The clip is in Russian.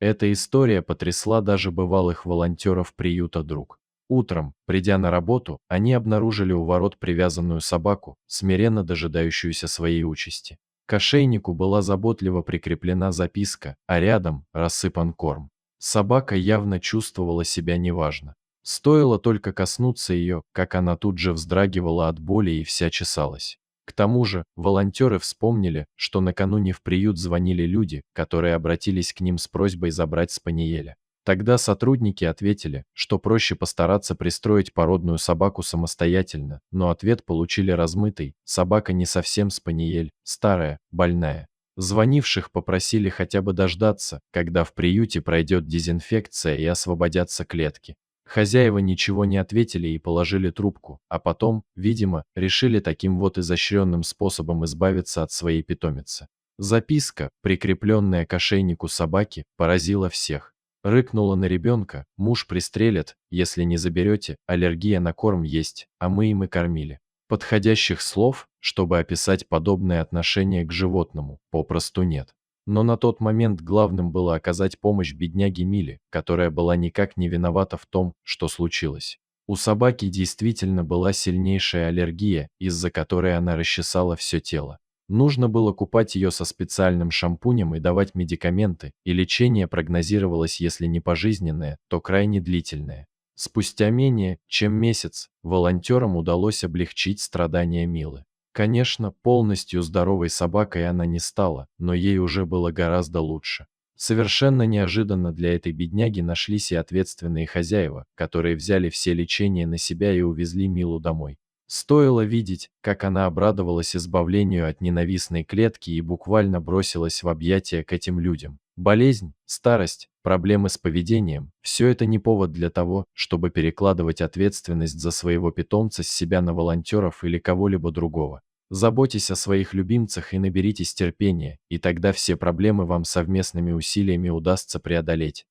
Эта история потрясла даже бывалых волонтеров приюта «Друг». Утром, придя на работу, они обнаружили у ворот привязанную собаку, смиренно дожидающуюся своей участи. К ошейнику была заботливо прикреплена записка, а рядом рассыпан корм. Собака явно чувствовала себя неважно. Стоило только коснуться ее, как она тут же вздрагивала от боли и вся чесалась. К тому же, волонтеры вспомнили, что накануне в приют звонили люди, которые обратились к ним с просьбой забрать спаниеля. Тогда сотрудники ответили, что проще постараться пристроить породную собаку самостоятельно, но ответ получили размытый: собака не совсем спаниель, старая, больная. Звонивших попросили хотя бы дождаться, когда в приюте пройдет дезинфекция и освободятся клетки. Хозяева ничего не ответили и положили трубку, а потом, видимо, решили таким вот изощренным способом избавиться от своей питомицы. Записка, прикрепленная к ошейнику собаки, поразила всех. Рыкнула на ребенка: муж пристрелит, если не заберете, аллергия на корм есть, а мы им и кормили. Подходящих слов, чтобы описать подобное отношение к животному, попросту нет. Но на тот момент главным было оказать помощь бедняге Миле, которая была никак не виновата в том, что случилось. У собаки действительно была сильнейшая аллергия, из-за которой она расчесала все тело. Нужно было купать ее со специальным шампунем и давать медикаменты, и лечение прогнозировалось, если не пожизненное, то крайне длительное. Спустя менее чем месяц волонтерам удалось облегчить страдания Милы. Конечно, полностью здоровой собакой она не стала, но ей уже было гораздо лучше. Совершенно неожиданно для этой бедняги нашлись и ответственные хозяева, которые взяли все лечение на себя и увезли Милу домой. Стоило видеть, как она обрадовалась избавлению от ненавистной клетки и буквально бросилась в объятия к этим людям. Болезнь, старость, проблемы с поведением – все это не повод для того, чтобы перекладывать ответственность за своего питомца с себя на волонтеров или кого-либо другого. Заботьтесь о своих любимцах и наберитесь терпения, и тогда все проблемы вам совместными усилиями удастся преодолеть.